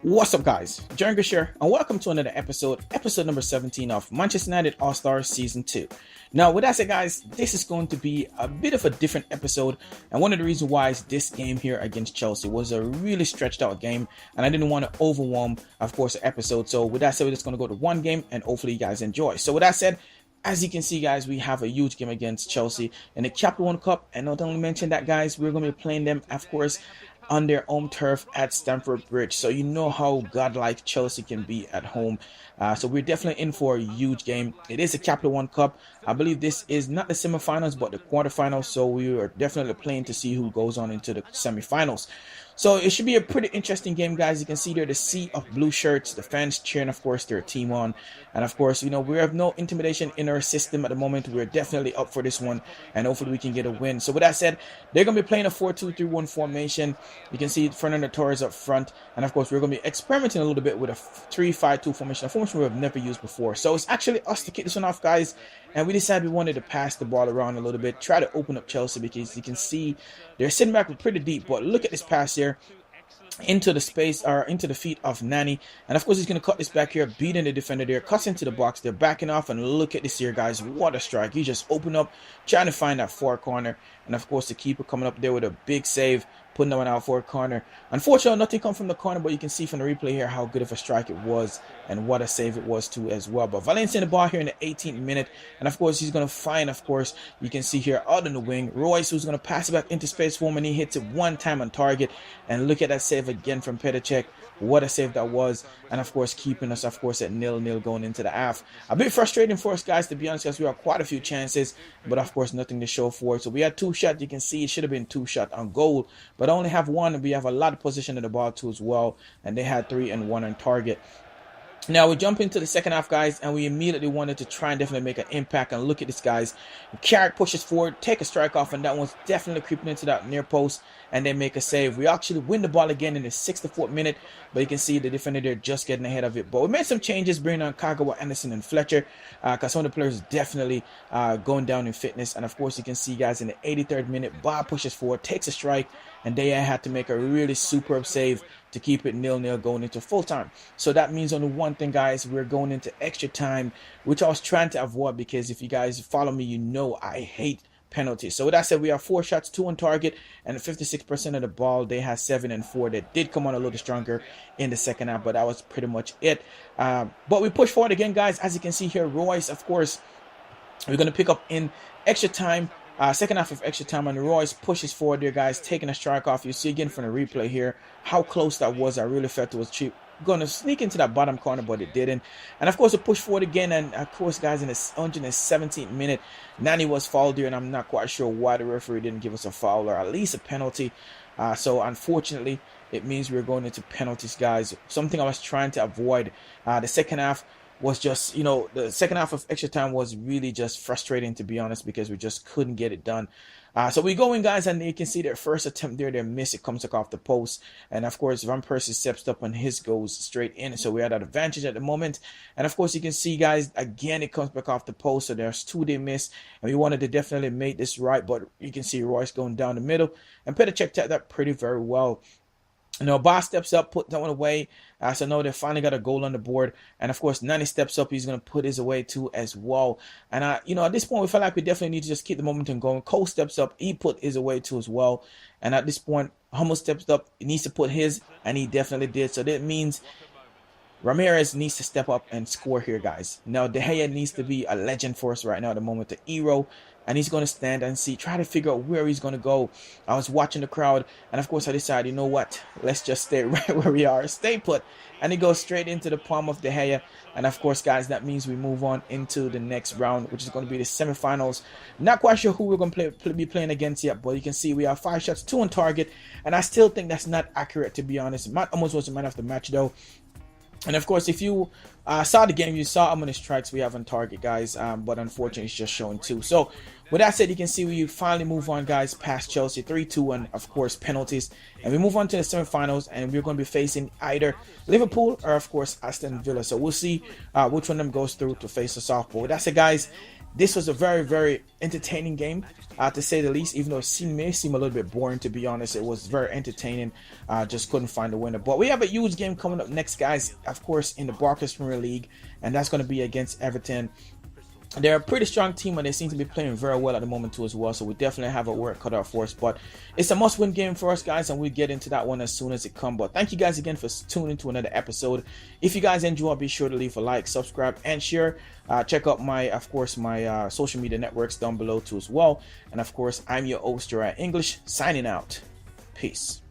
What's up, guys? Jerry here, and welcome to another episode number 17 of Manchester United All-Stars Season 2. Now, with that said, guys, this is going to be a bit of a different episode, and one of the reasons why is this game here against Chelsea was a really stretched out game, and I didn't want to overwhelm, of course, the episode. So with that said, we're just going to go to one game, and hopefully you guys enjoy. So with that said, as you can see, guys, we have a huge game against Chelsea in the Capital One Cup, and not only mention that, guys, we're going to be playing them, of course, on their home turf at Stamford Bridge. So you know how godlike Chelsea can be at home. So we're definitely in for a huge game. It is a Capital One Cup. I believe this is not the semifinals, but the quarterfinals. So we are definitely playing to see who goes on into the semifinals. So it should be a pretty interesting game, guys. You can see there the sea of blue shirts, the fans cheering, of course, their team on. And of course, you know, we have no intimidation in our system at the moment. We're definitely up for this one, and hopefully we can get a win. So with that said, they're going to be playing a 4-2-3-1 formation. You can see Fernando Torres up front. And of course, we're going to be experimenting a little bit with a 3-5-2 formation, a formation we've never used before. So it's actually us to kick this one off, guys. And we decided we wanted to pass the ball around a little bit, try to open up Chelsea, because you can see they're sitting back pretty deep. But look at this pass here into the space, or into the feet of Nani, and of course he's going to cut this back here, beating the defender there, cuts into the box, they're backing off, and look at this here, guys. What a strike. He just opened up, trying to find that far corner, and of course the keeper coming up there with a big save, putting that one out for a corner. Unfortunately, nothing come from the corner, but you can see from the replay here how good of a strike it was, and what a save it was too as well. But Valencia in the ball here in the 18th minute, and of course he's going to find, of course, you can see here out in the wing, Royce, who's going to pass it back into space for him, and he hits it one time on target. And look at that save again from Petr. What a save that was, and of course keeping us, of course, at 0-0 going into the half. A bit frustrating for us, guys, to be honest, because we had quite a few chances, but of course nothing to show for it. So we had two shots. You can see it should have been two shots on goal, but I only have one, and we have a lot of position in the ball too as well, and they had 3 and 1 on target. Now we jump into the second half, guys, and we immediately wanted to try and definitely make an impact. And look at this, guys. Carrick pushes forward, take a strike off, and that one's definitely creeping into that near post, and they make a save. We actually win the ball again in the 64th minute, but you can see the defender there just getting ahead of it. But we made some changes, bringing on Kagawa, Anderson, and Fletcher, because some of the players definitely going down in fitness. And of course, you can see, guys, in the 83rd minute, Bob pushes forward, takes a strike, and they had to make a really superb save to keep it 0-0 going into full time. So that means only one thing, guys. We're going into extra time, which I was trying to avoid, because if you guys follow me, you know I hate penalties. So with that said, we have 4 shots, 2 on target, and 56% of the ball. They had 7 and 4. That did come on a little stronger in the second half, but that was pretty much it. But we push forward again, guys. As you can see here, Royce, of course, we're going to pick up in extra time. Second half of extra time, and Royce pushes forward there, guys, taking a strike off. You see again from the replay here how close that was. I really felt it was cheap. Going to sneak into that bottom corner, but it didn't. And of course, it pushed forward again. And of course, guys, in the 117th minute, Nani was fouled there, and I'm not quite sure why the referee didn't give us a foul or at least a penalty. So unfortunately, it means we're going into penalties, guys. Something I was trying to avoid. The second half was just, you know, the second half of extra time was really just frustrating, to be honest, because we just couldn't get it done. So we go in, guys, and you can see their first attempt there, they miss. It comes off the post, and of course Van Persie steps up and his goes straight in. So we had that advantage at the moment, and of course you can see, guys, again it comes back off the post. So there's 2 they missed, and we wanted to definitely make this right, but you can see Royce going down the middle, and Petr tapped that pretty very well. You know, Boss steps up, put that one away. So now they finally got a goal on the board. And of course, Nani steps up. He's going to put his away too as well. And, you know, at this point, we felt like we definitely need to just keep the momentum going. Cole steps up. He put his away too as well. And at this point, Hummel steps up. He needs to put his, and he definitely did. So that means Ramirez needs to step up and score here, guys. Now, De Gea needs to be a legend for us right now at the moment, the hero. And he's going to stand and see, try to figure out where he's going to go. I was watching the crowd, and of course I decided, you know what? Let's just stay right where we are. Stay put. And he goes straight into the palm of De Gea. And of course, guys, that means we move on into the next round, which is going to be the semifinals. Not quite sure who we're going to be playing against yet, but you can see we have 5 shots, 2 on target. And I still think that's not accurate, to be honest. Matt almost was the man of the match, though. And of course, if you saw the game, you saw how many strikes we have on target, guys. But unfortunately, it's just showing 2. So with that said, you can see we finally move on, guys, past Chelsea 3-2, and of course penalties. And we move on to the semifinals, and we're going to be facing either Liverpool or of course Aston Villa. So we'll see which one of them goes through to face us off. But with that said, guys, This was a very entertaining game, to say the least. Even though it may seem a little bit boring, to be honest, it was very entertaining. Just couldn't find a winner. But we have a huge game coming up next, guys. Of course, in the Barclays Premier League, and that's going to be against Everton. They're a pretty strong team, and they seem to be playing very well at the moment too as well. So we definitely have a work cut out for us. But it's a must-win game for us, guys, and we'll get into that one as soon as it comes. But thank you guys again for tuning to another episode. If you guys enjoy, be sure to leave a like, subscribe, and share. Check out my social media networks down below too as well. And of course, I'm your host, Gerard English, signing out. Peace.